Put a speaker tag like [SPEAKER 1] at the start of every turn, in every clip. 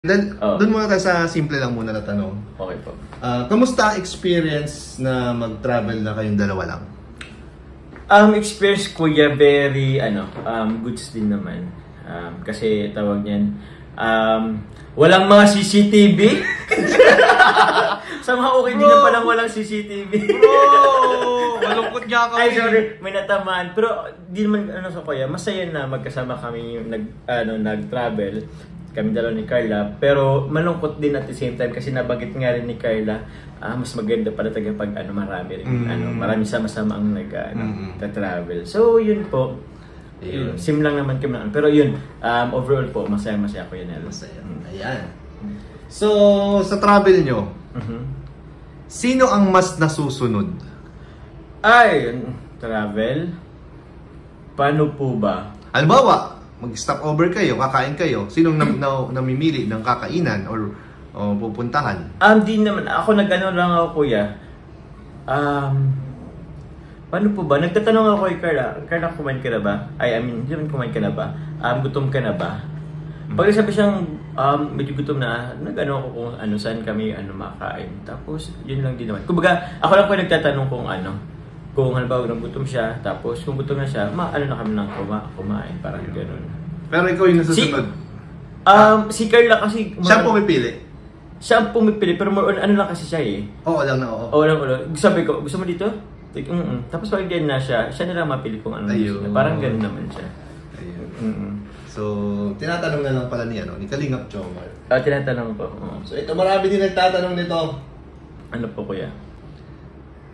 [SPEAKER 1] Doon muna tayo sa simple lang muna na tanong.
[SPEAKER 2] Okay po.
[SPEAKER 1] Kamusta ang experience na mag-travel na kayong dalawa lang?
[SPEAKER 2] Experience kuya, very goods din naman. Kasi tawag niyan, walang mga CCTV. Sa mga okay din na palang walang CCTV.
[SPEAKER 1] Bro! Malungkot niya kami.
[SPEAKER 2] Ay, sorry, may natamaan. Pero di naman sa kuya, masaya na magkasama kami yung nag-travel. Kami dalawa ni Carla, pero malungkot din at the same time kasi nabanggit nga rin ni Carla, mas maganda pala taga pag marami rin, marami sama-sama ang nag-travel. So yun po. Sim lang naman kami. Pero yun, overall po, masaya-masaya ko yun.
[SPEAKER 1] Masaya. Ayan. So, sa travel nyo, sino ang mas nasusunod?
[SPEAKER 2] Ay, travel? Paano po ba?
[SPEAKER 1] Halimbawa, mag-stop over kayo, kakain kayo, sinong namimili ng kakainan or pupuntahan?
[SPEAKER 2] Di naman. Ako nag-ano lang ako, kuya. Paano po ba? Nagtatanong ako kay Carla. Carla, kumain ka na ba? Hindi naman kumain ka na ba? Gutom ka na ba? Pag sabi siyang medyo gutom na, nag-ano ako kung saan kami makain. Tapos, yun lang din naman. Kumbaga, ako lang po nagtatanong kung halimbawa gutom siya, tapos kung gutom na siya, na kami nang kumain, parang gano'n.
[SPEAKER 1] Pero ikaw yung nasusunod?
[SPEAKER 2] Si Carla kasi...
[SPEAKER 1] Siya ang pumipili?
[SPEAKER 2] Siya ang pumipili, pero more on lang kasi siya eh.
[SPEAKER 1] Oo lang na oo.
[SPEAKER 2] Oo lang. Sabi ko, gusto mo dito? Tapos pag ganyan na siya na lang mapili kung ano gusto niya. Parang gano'n naman siya.
[SPEAKER 1] Ayun. So, tinatanong na lang pala ni Kalingap Jomar.
[SPEAKER 2] Tinatanong po.
[SPEAKER 1] So, ito marami din nagtatanong nito.
[SPEAKER 2] Ano po, kuya?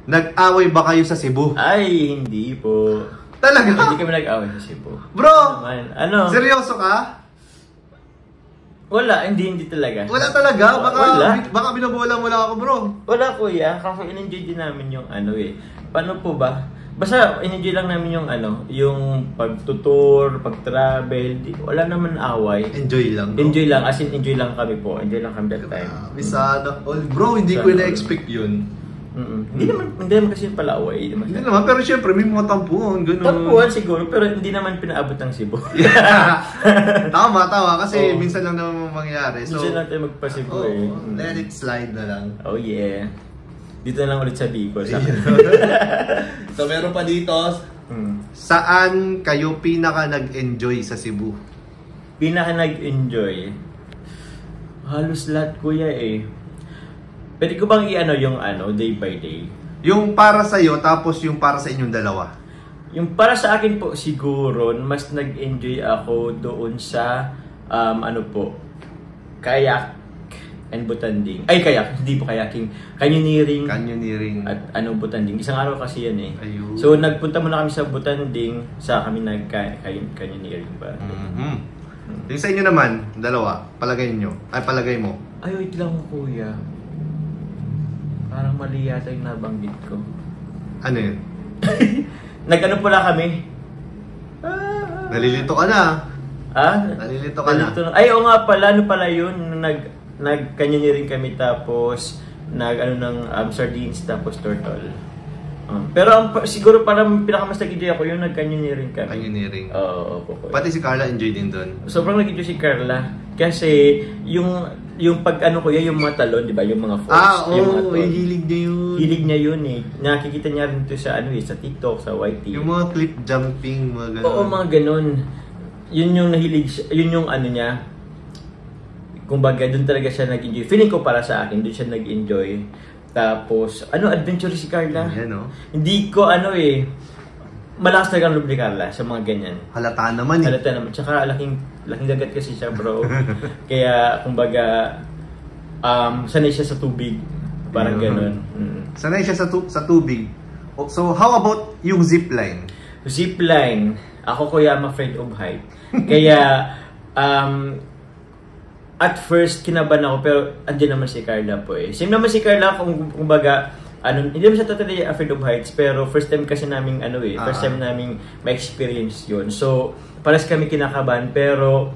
[SPEAKER 1] Nag-away ba kayo sa Cebu?
[SPEAKER 2] Ay, hindi po.
[SPEAKER 1] Talaga?
[SPEAKER 2] Hindi kami nag-away sa Cebu.
[SPEAKER 1] Bro!
[SPEAKER 2] Ano?
[SPEAKER 1] Seryoso ka?
[SPEAKER 2] Wala, hindi talaga.
[SPEAKER 1] Wala talaga? Baka binabola mo lang ako, bro.
[SPEAKER 2] Wala, kuya. Kasi in-enjoy din namin yung Paano po ba? Basta in-enjoy lang namin yung pag-tour, pag-travel. Wala naman away.
[SPEAKER 1] Enjoy lang, bro.
[SPEAKER 2] Enjoy lang, as in enjoy lang kami po. Enjoy lang kami that time.
[SPEAKER 1] Sana. Bro, hindi ko na-expect yun.
[SPEAKER 2] Hindi naman kasi pala away.
[SPEAKER 1] Hindi naman, pero syempre may mga tampuhan, gano'n.
[SPEAKER 2] Tampuhan siguro, pero hindi naman pinaabot ng Cebu.
[SPEAKER 1] Tama. Kasi minsan lang naman mangyayari. So,
[SPEAKER 2] minsan lang tayo magpa-Cebu
[SPEAKER 1] let it slide na lang.
[SPEAKER 2] Oh yeah. Dito na lang ulit sa Bicol.
[SPEAKER 1] So meron pa dito, saan kayo pinaka nag-enjoy sa Cebu?
[SPEAKER 2] Pinaka nag-enjoy? Halos lahat, kuya eh. Pwede ko bang yung day by day?
[SPEAKER 1] Yung para sa'yo, tapos yung para sa inyong dalawa?
[SPEAKER 2] Yung para sa akin po, siguro, mas nag-enjoy ako doon sa, kayak and butanding. Ay, kayak, hindi po kayaking. Canyoneering. At butanding. Isang araw kasi yan eh.
[SPEAKER 1] Ayun.
[SPEAKER 2] So, nagpunta muna kami sa butanding, sa kami nag-canyoneering ba.
[SPEAKER 1] Yung sa inyo naman, dalawa, palagay mo?
[SPEAKER 2] Ay, wait lang kuya. Parang mali yata yung nabanggit ko.
[SPEAKER 1] Ano yun?
[SPEAKER 2] Nag-ano pala kami?
[SPEAKER 1] Nalilito ka na. Nalilito ka na.
[SPEAKER 2] Ay, oo nga pala. Ano pala yun? Nag-canyoneering kami tapos ng sardines tapos turtle. Pero siguro parang pinakamas nag-enjoy ako yung nag-canyoneering kami.
[SPEAKER 1] Canyoneering.
[SPEAKER 2] Oo.
[SPEAKER 1] Pati si Carla enjoy din doon.
[SPEAKER 2] Sobrang nag-enjoy si Carla. Kasi yung pag yung mga talon, di ba? Yung mga falls.
[SPEAKER 1] Hilig niya yun.
[SPEAKER 2] Hilig niya yun eh. Nakikita niya rin ito sa sa TikTok, sa YT.
[SPEAKER 1] Yung mga cliff jumping, mga ganun.
[SPEAKER 2] Oo, mga ganun. Yun yung nahilig, yun yung niya. Kumbaga, doon talaga siya nag-enjoy. Feeling ko para sa akin, doon siya nag-enjoy. Tapos, adventure si Carla.
[SPEAKER 1] Yan,
[SPEAKER 2] Hindi ko malakas talaga ang loob ni Carla sa mga ganyan.
[SPEAKER 1] Halata naman eh.
[SPEAKER 2] Halata naman. Tsaka laking dagat kasi siya, bro. Kaya, kumbaga, sanay siya sa tubig. Parang ganun.
[SPEAKER 1] Sanay siya sa tubig. So, how about yung zipline?
[SPEAKER 2] Zipline. Ako, kuya, I'm afraid of height. Kaya, at first, kinabahan ako, pero andyan naman si Carla po eh. Same naman si Carla, kumbaga, hindi naman siya totally afraid of heights, pero first time kasi namin, first time namin ma-experience yun. So, pares kami kinakabahan, pero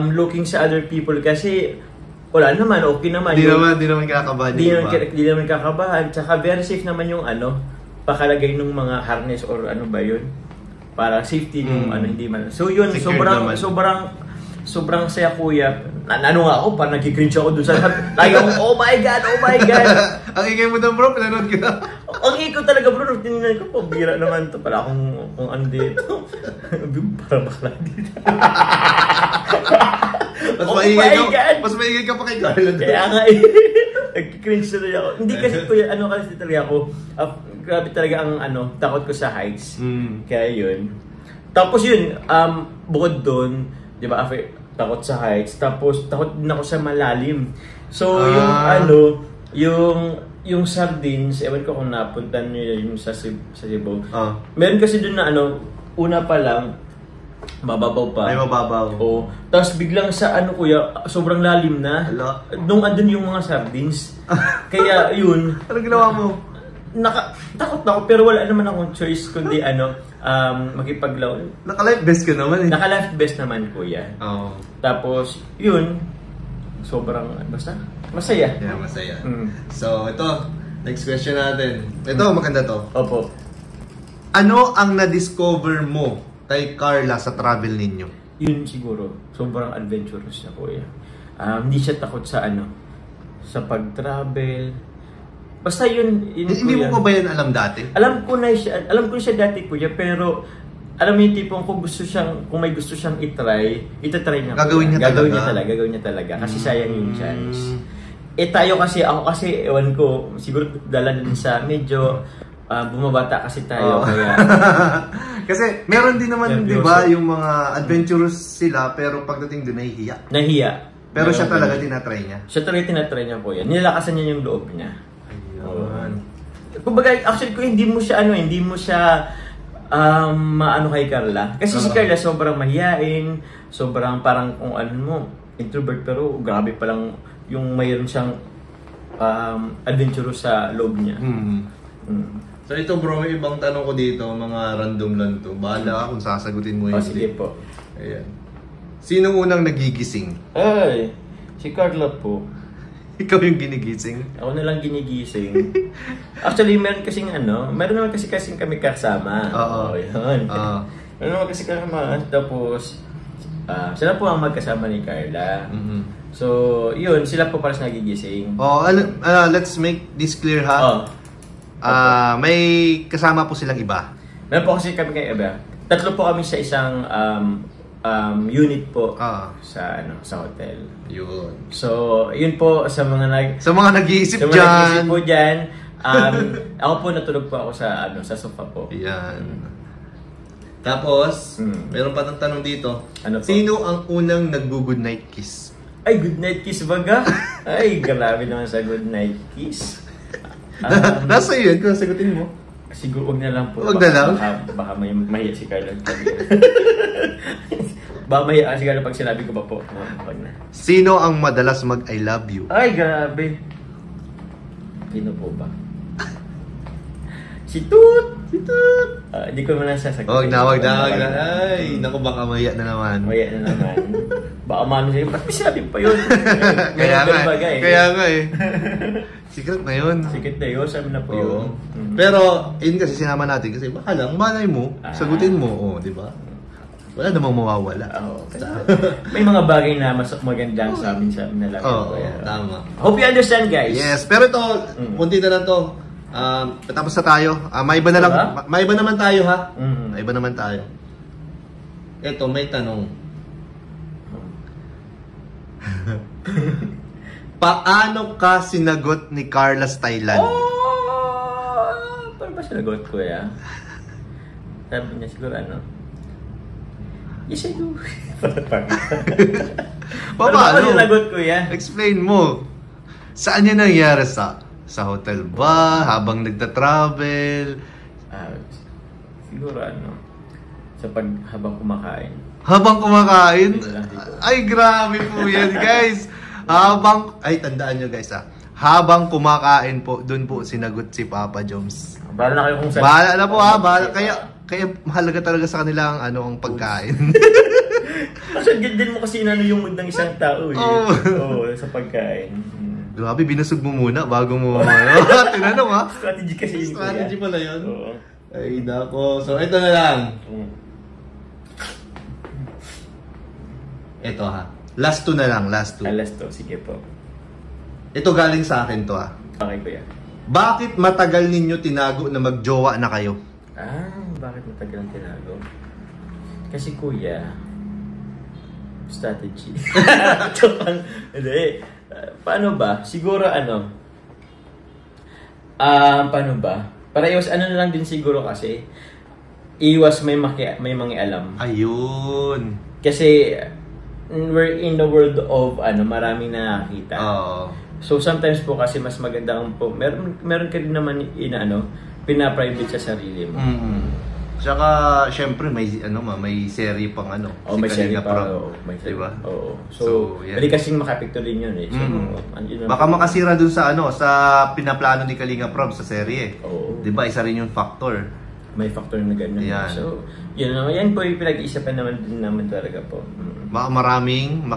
[SPEAKER 2] looking sa other people, kasi wala naman, okay naman.
[SPEAKER 1] Di naman kakabahan.
[SPEAKER 2] Di naman kakabahan, tsaka very safe naman yung pakalagay ng mga harness or yun. Para safety yung hindi man. So yun, sobrang saya kuya. Ano nga ako, parang nagkikringe ako dun sa lahat. Lagi akong, oh my God, oh my God.
[SPEAKER 1] Ang ingay mo doon bro, pinanood ko na.
[SPEAKER 2] Ang ikaw talaga bro, nung tinignan ko, pabira naman to. Pala kung ano dito. Parang bakla dito.
[SPEAKER 1] Mas maingay ka pa kay Carla.
[SPEAKER 2] Kaya nga eh. Nagkikringe tuloy ako. Hindi kasi kuya, kasi talaga ako. Grabe talaga ang takot ko sa heights. Kaya yun. Tapos yun, bukod doon, di ba, takot sa heights, tapos takot din ako sa malalim. So, yung sardines, ewan ko kung napunta nyo yung sa Cebu. Meron kasi doon na una pa lang, mababaw pa.
[SPEAKER 1] May mababaw.
[SPEAKER 2] Oo. Tapos biglang sa kuya, sobrang lalim na. Nung andun yung mga sardines. Kaya yun.
[SPEAKER 1] Ano ginawa mo?
[SPEAKER 2] Takot na ako, pero wala naman akong choice kundi makipaglaw.
[SPEAKER 1] Naka-life vest ka naman eh.
[SPEAKER 2] Naka-life vest naman kuya.
[SPEAKER 1] Oo.
[SPEAKER 2] Tapos, yun, sobrang, basta, masaya.
[SPEAKER 1] Yeah, masaya. So, ito, next question natin. Ito, maganda to.
[SPEAKER 2] Opo.
[SPEAKER 1] Ano ang na-discover mo kay Carla sa travel ninyo?
[SPEAKER 2] Yun siguro, sobrang adventurous na kuya. Hindi siya takot sa sa pag-travel. Basta yun
[SPEAKER 1] Hindi mo pa ba yan alam dati?
[SPEAKER 2] Alam ko na siya dati kuya, pero alam mo yung tipong kung may gusto siyang itatry niya.
[SPEAKER 1] Gagawin
[SPEAKER 2] niya talaga kasi sayang yung chance. Ako kasi ewan ko, siguro dala din sa medyo bumabata kasi tayo kaya
[SPEAKER 1] kasi meron din naman 'di ba yung mga adventurous sila pero pagdating doon nahihiya. Pero siya talaga tinatry niya.
[SPEAKER 2] Siya talaga tinatry niya po yan. Nilakasan niya yung loob niya.
[SPEAKER 1] Ayun.
[SPEAKER 2] Kumbaga, actually, kung hindi mo siya maano kay Carla. Kasi si Carla sobrang mahiyain, sobrang parang kung introvert, pero grabe pa lang yung mayroon siyang adventurous sa loob niya.
[SPEAKER 1] So ito bro, may ibang tanong ko dito, mga random lang to. Bahala ka kung sasagutin mo yun.
[SPEAKER 2] Sige po.
[SPEAKER 1] Ayan. Sino unang nagigising?
[SPEAKER 2] Ay, si Carla po.
[SPEAKER 1] Ikaw yung ginigising?
[SPEAKER 2] Ako na lang ginigising. Actually, meron naman kasi kami kasama.
[SPEAKER 1] Oo.
[SPEAKER 2] Yun. Meron naman kasi kasama. Tapos, sila po ang magkasama ni Carla. So, yun, sila po paras nagigising.
[SPEAKER 1] Let's make this clear ha. May kasama po silang iba.
[SPEAKER 2] Meron po kasi kami kay iba. Tatlo po kami sa isang unit po sa hotel.
[SPEAKER 1] Yun.
[SPEAKER 2] So, yun po sa mga
[SPEAKER 1] nag-iisip dyan.
[SPEAKER 2] Po dyan. Ako po natulog po ako sa sofa po.
[SPEAKER 1] Yan. Tapos, meron pa ng tanong dito.
[SPEAKER 2] Ano po?
[SPEAKER 1] Sino ang unang nag-good night kiss?
[SPEAKER 2] Ay, good night kiss baga? Ay, grabe naman sa good night kiss.
[SPEAKER 1] Nasa iyo, kung sagutin mo.
[SPEAKER 2] Siguro wag na lang po.
[SPEAKER 1] Wag na lang?
[SPEAKER 2] Baka mahiya si Carla. Baka mahiya si Carla pag sinabi ko ba po. Wag na.
[SPEAKER 1] Sino ang madalas mag-I love you?
[SPEAKER 2] Ay, grabe. Sino po ba? Si Toot! Hindi ko naman sasagutin.
[SPEAKER 1] Wag na. Ay, naku, baka mahiya na naman.
[SPEAKER 2] Baka mano siya, ba't may sinabi pa yun?
[SPEAKER 1] Kaya nga eh. Secret na yun.
[SPEAKER 2] Sabi na po yun.
[SPEAKER 1] Pero, yun kasi sinama natin kasi baka lang, malay mo, sagutin mo, di ba? Wala namang mawawala.
[SPEAKER 2] May mga bagay na mas magandang sa amin na lang.
[SPEAKER 1] Tama.
[SPEAKER 2] Hope you understand, guys.
[SPEAKER 1] Yes, pero ito, kunti na lang to. Tapos na tayo. May iba na lang. May iba naman tayo ha. May iba naman tayo. Ito, may tanong. Paano ka sinagot ni Carla's Thailand?
[SPEAKER 2] Paano ba sinagot ko ya? Sabi niya siguro yes I do. Paano sinagot ko ya?
[SPEAKER 1] Explain mo. Saan yan nangyari sa hotel ba? Habang nagta-travel?
[SPEAKER 2] Siguro habang kumakain.
[SPEAKER 1] Habang kumakain? Ay, grabe po yan, guys. Tandaan nyo guys habang kumakain po, dun po sinagot si Papa Joms.
[SPEAKER 2] Bahala na kayo kung saan.
[SPEAKER 1] Bahala na po kaya mahalaga talaga sa kanila ang pagkain.
[SPEAKER 2] Kasi din mo kasi yung mood ng isang tao sa pagkain.
[SPEAKER 1] Grabe, binusog mo muna bago mo tinanong ha.
[SPEAKER 2] Strategy kasi yun.
[SPEAKER 1] Strategy pala yun. Ay, nako. So, ito na lang. Ito ha. Last two na lang, last two.
[SPEAKER 2] Alas to, sige po.
[SPEAKER 1] Ito galing sa akin to
[SPEAKER 2] Okay, kuya.
[SPEAKER 1] Bakit matagal ninyo tinago na magjowa na kayo?
[SPEAKER 2] Bakit matagal ang tinago? Kasi kuya, strategy. Hindi. Paano ba? Siguro paano ba? Para iwas na lang din siguro kasi iwas may mangialam.
[SPEAKER 1] Ayun.
[SPEAKER 2] Kasi we're in the world of maraming nakakita. So sometimes po kasi mas maganda ang po meron ka din naman pina-private sa sarili mo.
[SPEAKER 1] Tsaka syempre may may serie pang
[SPEAKER 2] may serie pa.
[SPEAKER 1] May serie. Diba?
[SPEAKER 2] Oo. So pwede kasing makapekto din yun eh. So,
[SPEAKER 1] baka makasira dun sa sa pinaplano ni Kalinga Prab sa serye.
[SPEAKER 2] Oo.
[SPEAKER 1] 'Di ba? Isa rin yung factor.
[SPEAKER 2] May factor na gano'n.
[SPEAKER 1] Yan.
[SPEAKER 2] So, yan po yung pinag-iisipan naman talaga po.
[SPEAKER 1] Baka maraming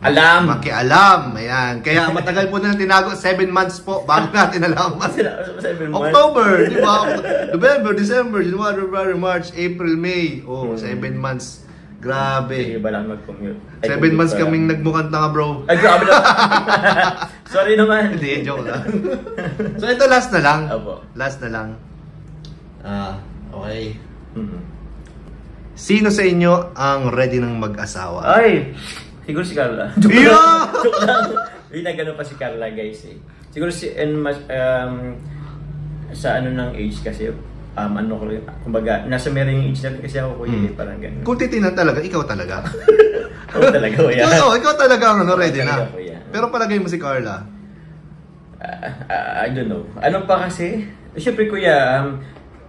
[SPEAKER 2] alam.
[SPEAKER 1] Makialam. Ayan. Kaya matagal po na tinago. 7 months po bago natin nalaman.
[SPEAKER 2] 7 months.
[SPEAKER 1] October, di ba? November, December, January, February, March, April, May. 7 months. Grabe.
[SPEAKER 2] Sige ba lang mag-commute?
[SPEAKER 1] 7 months kaming nagmukhang tanga, bro.
[SPEAKER 2] Ay, grabe na. Sorry naman.
[SPEAKER 1] Hindi, joke lang. So, ito last na lang.
[SPEAKER 2] Opo.
[SPEAKER 1] Last na lang. Okay.
[SPEAKER 2] Mm-hmm.
[SPEAKER 1] Sino sa inyo ang ready ng mag-asawa?
[SPEAKER 2] Ay! Siguro si Carla.
[SPEAKER 1] Yeah!
[SPEAKER 2] Joke lang. Hindi na gano'n pa si Carla, guys eh. Siguro sa ng age kasi, kumbaga, nasa meron yung age natin kasi ako kuya parang gano'n.
[SPEAKER 1] Kung titinan talaga, ikaw talaga.
[SPEAKER 2] Oo talaga, kuya.
[SPEAKER 1] Ikaw talaga ang ready na.
[SPEAKER 2] Kuya.
[SPEAKER 1] Pero palagay mo si Carla?
[SPEAKER 2] I don't know. Ano pa kasi? Siyempre kuya,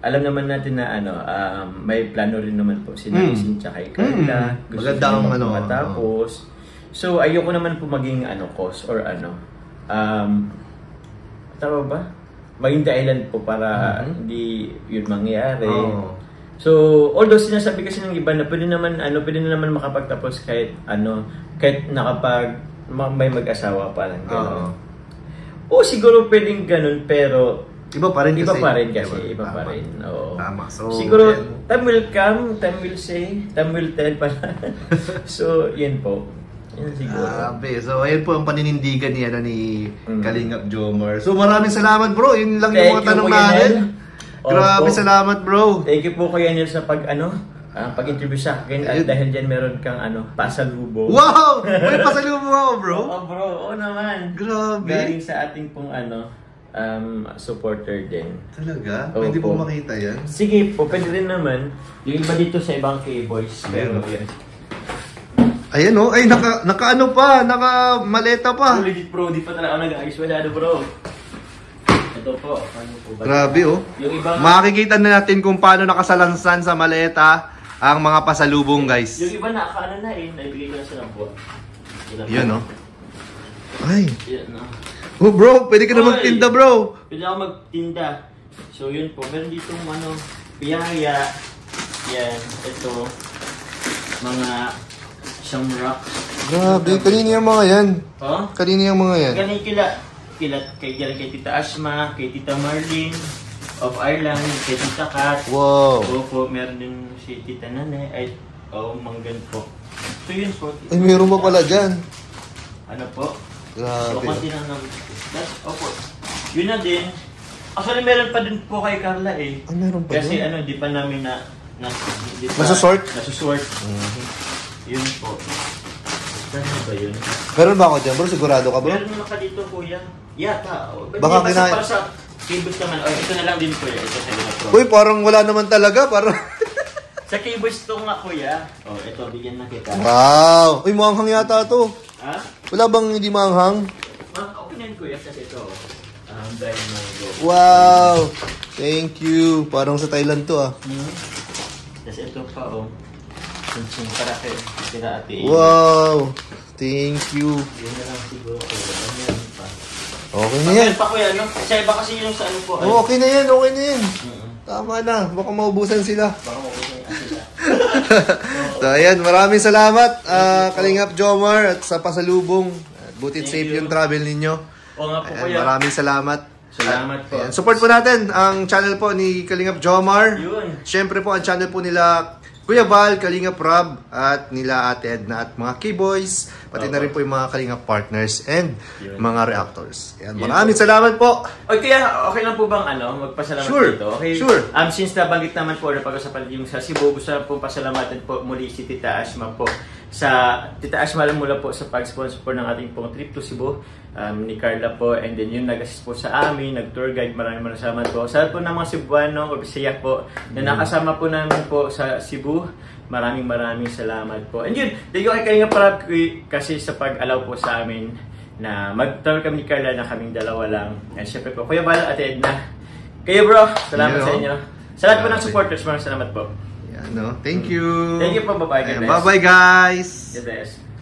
[SPEAKER 2] alam naman natin na may plano rin naman po si Narisin tsaka kay Carla. Gusto
[SPEAKER 1] magandang
[SPEAKER 2] siya matapos. So ayoko naman po maging cause or tama ba? Maging dahilan po para hindi yun mangyari. So although sinasabi kasi ng iba na pwede naman makapagtapos kahit nakapag may mag-asawa parang gano'n. Siguro pwedeng gano'n pero
[SPEAKER 1] Iba pa rin kasi.
[SPEAKER 2] Iba pa rin. Oo.
[SPEAKER 1] Tama. So,
[SPEAKER 2] siguro, time will come, time will say, time will tell pala. So, yun po. Yun siguro.
[SPEAKER 1] So, ayun po ang paninindigan ni Kalingap Jomar. So, maraming salamat bro. Yun lang yung mga tanong natin. Grabe, salamat bro.
[SPEAKER 2] Thank you po Kuya Nel sa pag-interview sa akin. At dahil dyan meron kang pasalubong.
[SPEAKER 1] Wow! May pasalubong ako bro?
[SPEAKER 2] Oo bro, oo naman.
[SPEAKER 1] Grabe.
[SPEAKER 2] Galing sa ating pong supporter din.
[SPEAKER 1] Talaga? Pwede po makita yan?
[SPEAKER 2] Sige po, pwede rin naman. Yung iba dito sa ibang K-Boys. Pero yan.
[SPEAKER 1] Ayan ay naka-maleta pa.
[SPEAKER 2] Legit bro, di pa talaga ako nag-ayos. Wala bro. Ito po. Ano po ba?
[SPEAKER 1] Grabe
[SPEAKER 2] Yung iba,
[SPEAKER 1] makikita na natin kung paano nakasalansan sa maleta ang mga pasalubong guys.
[SPEAKER 2] yung iba naibigay ko na sa buwan.
[SPEAKER 1] Yun Ay.
[SPEAKER 2] Yan
[SPEAKER 1] Bro, pwede ka na magtinda bro.
[SPEAKER 2] Pwede ako magtinda. So yun po, meron ditong piyaya. Yan, ito. Mga shamrocks.
[SPEAKER 1] Grabe, kanina yung mga yan. Kanina yung mga yan.
[SPEAKER 2] Galing kay Tita Asma, kay Tita Marlene of Ireland, kay Tita Kat.
[SPEAKER 1] Wow.
[SPEAKER 2] Po, meron din si Tita Nane. Manggan po. So yun po.
[SPEAKER 1] Ay, meron pa pala dyan.
[SPEAKER 2] Ano po?
[SPEAKER 1] Grabe.
[SPEAKER 2] So, konti lang opo. Yun na din. Actually, meron pa din po kay Carla eh.
[SPEAKER 1] Meron pa
[SPEAKER 2] kasi
[SPEAKER 1] din?
[SPEAKER 2] di pa namin
[SPEAKER 1] Nasusort?
[SPEAKER 2] Nasusort. Yun po. Saan ba yun?
[SPEAKER 1] Meron ba ako dyan bro? Sigurado ka bro?
[SPEAKER 2] Meron naman ka dito kuya. Yata.
[SPEAKER 1] Baka
[SPEAKER 2] para sa K-Boys naman. Ito na lang din kuya. Ito sa ito.
[SPEAKER 1] Uy, parang wala naman talaga. Parang...
[SPEAKER 2] Sa K-Boys to nga kuya. Ito. Bigyan na kita.
[SPEAKER 1] Wow! Uy, maanghang yata to.
[SPEAKER 2] Ha?
[SPEAKER 1] Wala bang hindi maanghang?
[SPEAKER 2] Okay na yun kuya. Kasi ito. Dahil mango.
[SPEAKER 1] Wow! Thank you. Parang sa Thailand to
[SPEAKER 2] Tapos ito pa para kay Tira Ate.
[SPEAKER 1] Wow! Thank you.
[SPEAKER 2] Yun na lang siguro. Meron pa.
[SPEAKER 1] Okay na yan.
[SPEAKER 2] Pa kuya, no? Sa iba kasi yung sa po.
[SPEAKER 1] Okay na yan. Okay na yan. Tama na. Baka maubusan sila. So ayan, maraming salamat Kalingap Jomar at sa pasalubong. Butit safe yung travel ninyo.
[SPEAKER 2] Oo nga po
[SPEAKER 1] Ayan,
[SPEAKER 2] kuya.
[SPEAKER 1] maraming salamat.
[SPEAKER 2] Salamat po.
[SPEAKER 1] Ayan, support po natin ang channel po ni Kalingap Jomar.
[SPEAKER 2] Yun.
[SPEAKER 1] Siyempre po ang channel po nila Kuya Val, Kalinga Prab, at nila Ate Edna at mga K-Boys, pati na rin po yung mga Kalinga partners and mga reactors. Yan, maraming salamat po!
[SPEAKER 2] Okay, okay lang po bang magpasalamat dito? Okay,
[SPEAKER 1] sure.
[SPEAKER 2] Since nabanggit naman po na pag-usapan yung sa Cebu, gusto lang po pasalamatan po muli si Tita Ashma po. Tita Ashma lang mula po sa pag-sponsor po ng ating pong trip to Cebu. Ni Carla po, and then yung nag-assist po sa amin, nag-tour guide, maraming salamat po. Sa lahat po ng mga Cebuano o Bisaya po na nakasama po namin po sa Cebu, maraming salamat po. And yun, thank you kay Kalinga Prab kasi sa pag-allow po sa amin na mag-tour kami ni Carla na kaming dalawa lang. And syempre po, Kuya Val at Edna. Kayo bro, salamat sa inyo. Sa lahat po ng supporters, maraming salamat po.
[SPEAKER 1] Yan, no? Thank you!
[SPEAKER 2] Thank you po, bye-bye.
[SPEAKER 1] Bye-bye guys!
[SPEAKER 2] God bless.